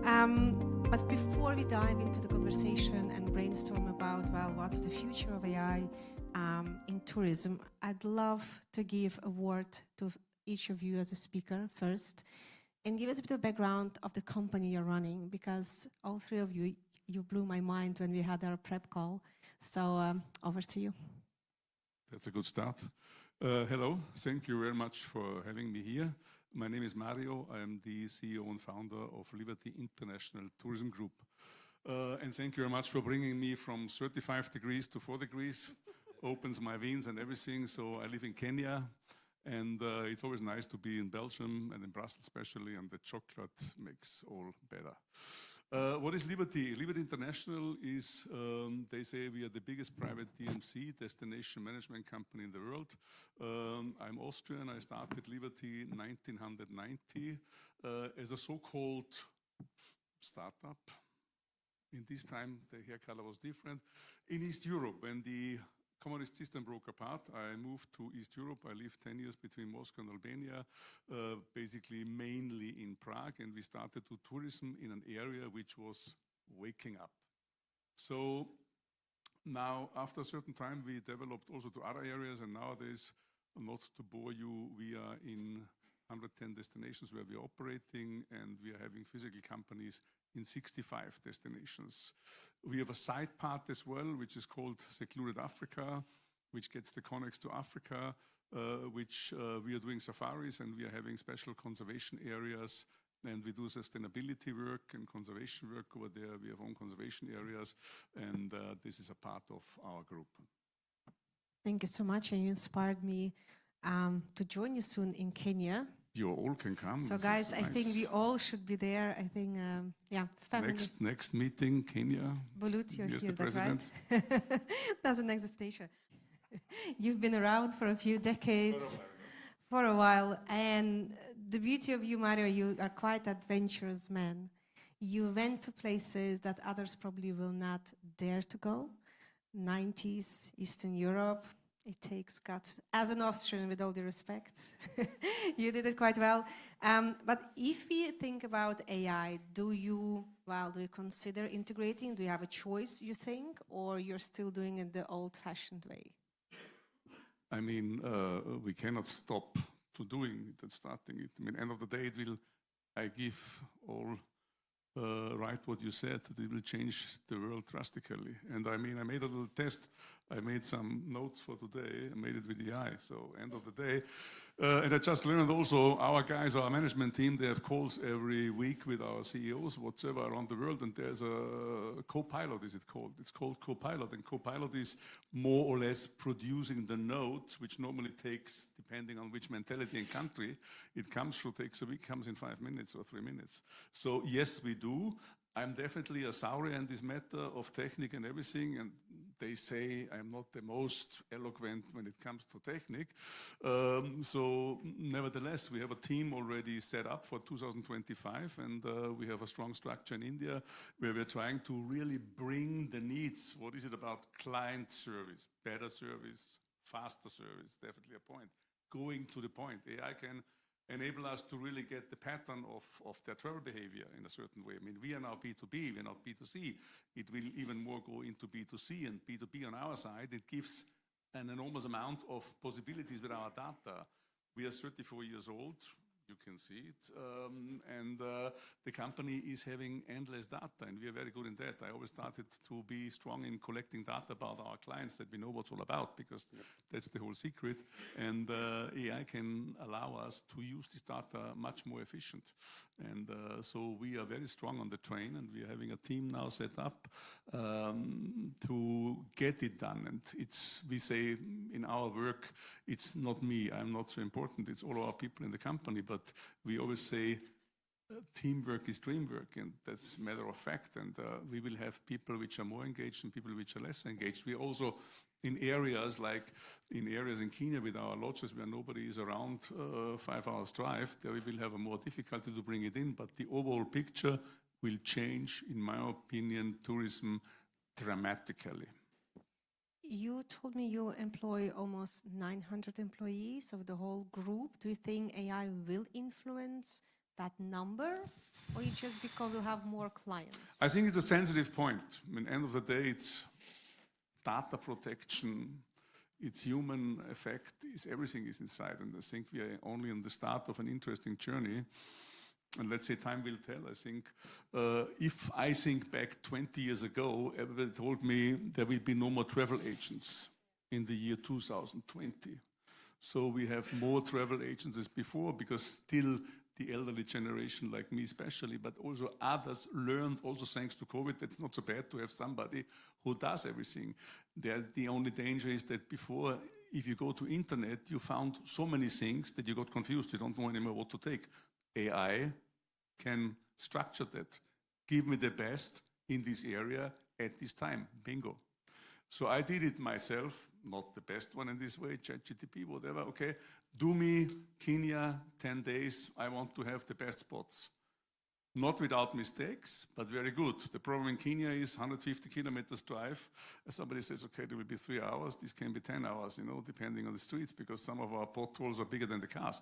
But before we dive into the conversation and brainstorm about, well, what's the future of AI in tourism, I'd love to give a word to each of you as a speaker first, and give us a bit of background of the company you're running, because all three of you, you blew my mind when we had our prep call. So over to you. That's a good start. Hello, thank you very much for having me here. My name is Mario. I am the CEO and founder of Liberty International Tourism Group. And thank you very much for bringing me from 35 degrees to 4 degrees. Opens my veins and everything. So I live in Kenya, and it's always nice to be in Belgium and in Brussels especially, and the chocolate makes all better. What is Liberty? Liberty International is, they say we are the biggest private DMC, destination management company in the world. I'm Austrian. I started Liberty in 1990 as a so-called startup. In this time, the hair color was different. In East Europe, when the communist system broke apart, I moved to East Europe. I lived 10 years between Moscow and Albania, basically mainly in Prague, and we started to tourism in an area which was waking up. So now, after a certain time, we developed also to other areas, and nowadays, not to bore you, we are in 110 destinations where we are operating, and we are having physical companies in 65 destinations. We have a side part as well, which is called Secluded Africa, which gets the connects to Africa, which we are doing safaris, and we are having special conservation areas, and we do sustainability work and conservation work over there. We have own conservation areas, and this is a part of our group. Thank you so much, and you inspired me to join you soon in Kenya. You all can come. So guys, I think we all should be there. I think, yeah, family. Next meeting, Kenya. Bulut, you're Yes, here, the that's president. right? That's the next station. You've been around for a few decades, for a while. And the beauty of you, Mario, you are quite adventurous man. You went to places that others probably will not dare to go. 90s, Eastern Europe. It takes guts. As an Austrian, with all due respect, you did it quite well. But if we think about AI, do you consider integrating? Do you have a choice, you think, or you're still doing it the old-fashioned way? I mean, we cannot stop to doing it and starting it. I mean, end of the day, I give all right what you said, that it will change the world drastically. And I mean, I made a little test. I made some notes for today. I made it with the AI. So end of the day. And I just learned also, our guys, our management team, they have calls every week with our CEOs, whatsoever, around the world. And there's a co-pilot, is it called? It's called co-pilot. And co-pilot is more or less producing the notes, which normally takes, depending on which mentality and country it comes through, takes a week, comes in 5 minutes or 3 minutes. So yes, we do. I'm definitely a saurier in this matter of technique and everything, and they say I'm not the most eloquent when it comes to technique. So nevertheless, we have a team already set up for 2025, and we have a strong structure in India where we're trying to really bring the needs. What is it about client service, better service, faster service, definitely a point. Going to the point. AI can enable us to really get the pattern of their travel behavior in a certain way. I mean, we are now B2B, we're not B2C. It will even more go into B2C, and B2B on our side, it gives an enormous amount of possibilities with our data. We are 34 years old. You can see it. And the company is having endless data, and we are very good in that. I always started to be strong in collecting data about our clients, that we know what's all about, because that's the whole secret. And AI can allow us to use this data much more efficient. And so we are very strong on the train, and we are having a team now set up to get it done. And we say in our work, it's not me, I'm not so important, it's all our people in the company. But we always say teamwork is dreamwork, and that's a matter of fact. And we will have people which are more engaged and people which are less engaged. We also, in areas in Kenya with our lodges where nobody is around, 5 hours drive, there we will have a more difficulty to bring it in. But the overall picture will change, in my opinion, tourism dramatically. You told me you employ almost 900 employees of the whole group. Do you think AI will influence that number, or you just because we'll have more clients? I think it's a sensitive point. I mean, end of the day, it's data protection, it's human effect, everything is inside. And I think we are only on the start of an interesting journey. And let's say time will tell. I think if I think back 20 years ago, everybody told me there will be no more travel agents in the year 2020. So we have more travel agents as before, because still the elderly generation like me especially, but also others learned, also thanks to COVID, that's not so bad to have somebody who does everything. The only danger is that before, if you go to internet, you found so many things that you got confused. You don't know anymore what to take. AI can structure that. Give me the best in this area at this time. Bingo. So I did it myself, not the best one in this way, ChatGPT, whatever. Okay, do me Kenya, 10 days. I want to have the best spots. Not without mistakes, but very good. The problem in Kenya is 150 kilometers drive. Somebody says, okay, there will be 3 hours. This can be 10 hours, depending on the streets, because some of our potholes are bigger than the cars.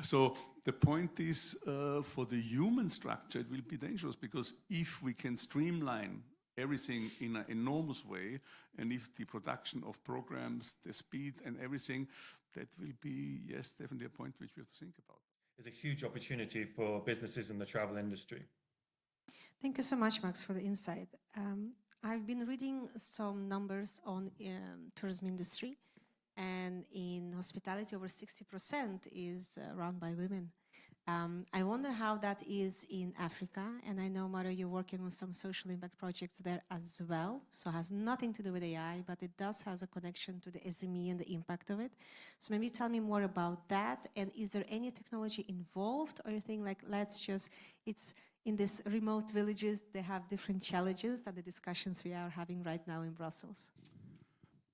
So the point is, for the human structure, it will be dangerous, because if we can streamline everything in an enormous way, and if the production of programs, the speed and everything, that will be, yes, definitely a point which we have to think about. Is a huge opportunity for businesses in the travel industry. Thank you so much, Max, for the insight. I've been reading some numbers on tourism industry, and in hospitality, over 60% is run by women. I wonder how that is in Africa, and I know, Mario, you're working on some social impact projects there as well, so it has nothing to do with AI, but it does have a connection to the SME and the impact of it. So maybe tell me more about that, and is there any technology involved, or you think like, it's in these remote villages, they have different challenges than the discussions we are having right now in Brussels?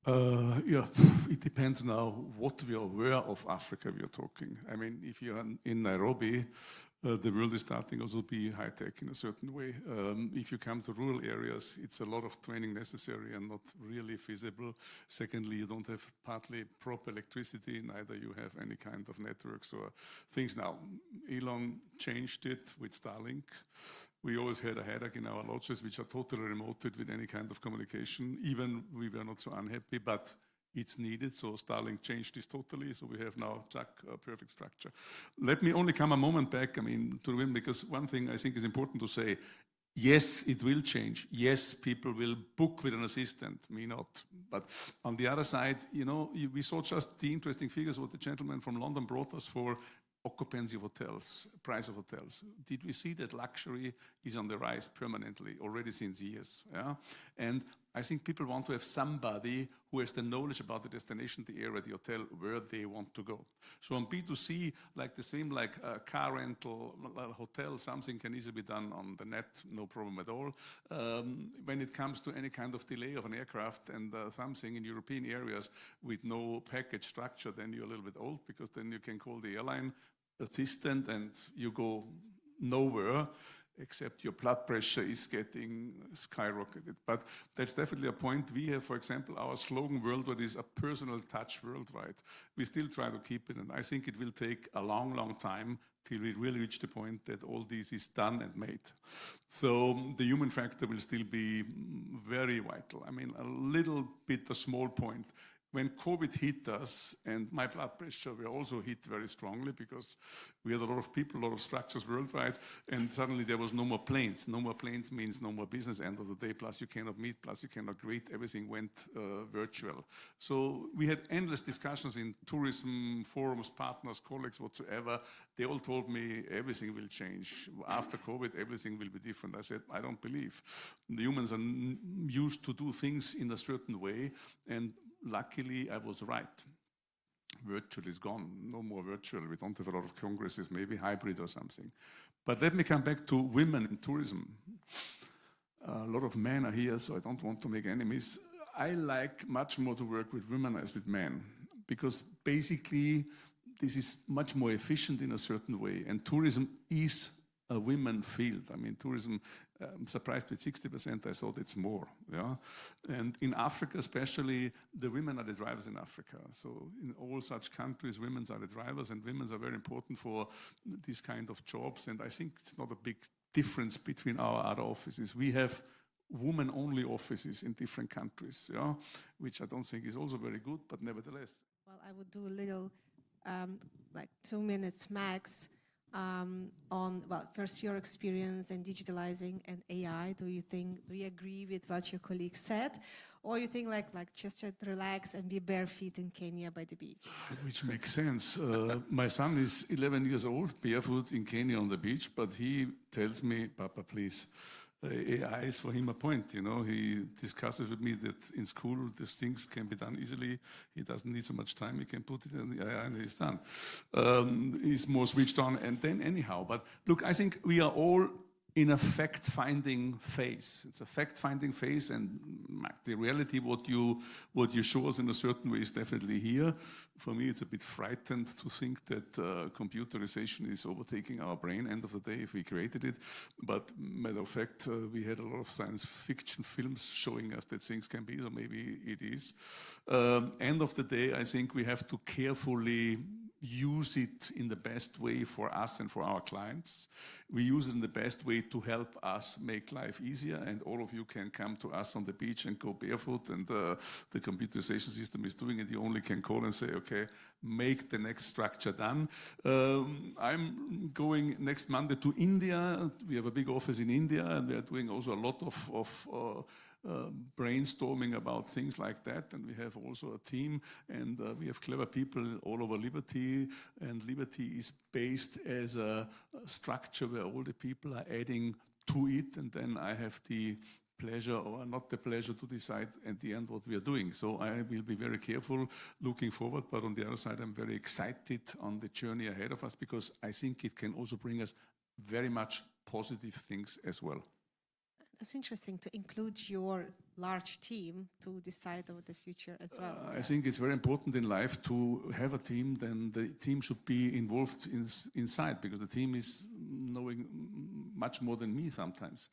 Yeah, it depends now what we are aware of Africa we are talking. I mean, if you're in Nairobi, the world is starting also to be high-tech in a certain way. If you come to rural areas, it's a lot of training necessary and not really feasible. Secondly, you don't have partly proper electricity, neither you have any kind of networks or things. Now, Elon changed it with Starlink. We always had a headache in our lodges, which are totally remoted with any kind of communication. Even we were not so unhappy, but it's needed. So Starlink changed this totally. So we have now a perfect structure. Let me only come a moment back, to win, because one thing I think is important to say, yes, it will change. Yes, people will book with an assistant, me not. But on the other side, we saw just the interesting figures what the gentleman from London brought us for occupancy of hotels, price of hotels. Did we see that luxury is on the rise permanently already since years? Yeah? And I think people want to have somebody who has the knowledge about the destination, the area, the hotel, where they want to go. So on B2C, like the same like car rental, hotel, something can easily be done on the net, no problem at all. When it comes to any kind of delay of an aircraft and something in European areas with no package structure, then you're a little bit old, because then you can call the airline assistant and you go nowhere, except your blood pressure is getting skyrocketed. But that's definitely a point. We have, for example, our slogan worldwide is a personal touch worldwide. We still try to keep it, and I think it will take a long, long time till we really reach the point that all this is done and made. So the human factor will still be very vital. I mean, a small point. When COVID hit us, and my blood pressure were also hit very strongly, because we had a lot of people, a lot of structures worldwide, and suddenly there was no more planes. No more planes means no more business end of the day, plus you cannot meet, plus you cannot greet, everything went virtual. So we had endless discussions in tourism forums, partners, colleagues, whatsoever. They all told me everything will change. After COVID, everything will be different. I said, I don't believe. The humans are used to do things in a certain way, and luckily, I was right. Virtual is gone. No more virtual. We don't have a lot of congresses, maybe hybrid or something. But let me come back to women in tourism. A lot of men are here, so I don't want to make enemies. I like much more to work with women as with men, because basically this is much more efficient in a certain way. And tourism is a women field. I mean, tourism, I'm surprised with 60%, I thought it's more, yeah? And in Africa especially, the women are the drivers in Africa. So in all such countries, women are the drivers, and women are very important for these kind of jobs. And I think it's not a big difference between our other offices. We have women-only offices in different countries, yeah? Which I don't think is also very good, but nevertheless. Well, I would do a little, like 2 minutes max, on, well, first your experience in digitalizing and AI. Do you agree with what your colleague said? Or you think like just relax and be bare feet in Kenya by the beach? Which makes sense. My son is 11 years old, barefoot in Kenya on the beach, but he tells me, Papa, please, AI is for him a point, you know. He discusses with me that in school these things can be done easily. He doesn't need so much time. He can put it in the AI and he's done. He's more switched on, and then anyhow. But look, I think we are all in a fact-finding phase. It's a fact-finding phase, and the reality, what you show us in a certain way is definitely here. For me, it's a bit frightened to think that computerization is overtaking our brain, end of the day, if we created it. But matter of fact, we had a lot of science fiction films showing us that things can be, so maybe it is. End of the day, I think we have to carefully use it in the best way for us and for our clients. We use it in the best way to help us make life easier, and all of you can come to us on the beach and go barefoot, and the computerization system is doing it. You only can call and say, okay, make the next structure done. I'm going next Monday to India. We have a big office in India, and we are doing also a lot of brainstorming about things like that, and we have also a team, and we have clever people all over Liberty, and Liberty is based as a structure where all the people are adding to it, and then I have the pleasure or not the pleasure to decide at the end what we are doing. So I will be very careful looking forward, but on the other side I'm very excited on the journey ahead of us, because I think it can also bring us very much positive things as well. It's interesting to include your large team to decide over the future as well. I think it's very important in life to have a team. Then the team should be involved inside, because the team is knowing much more than me sometimes.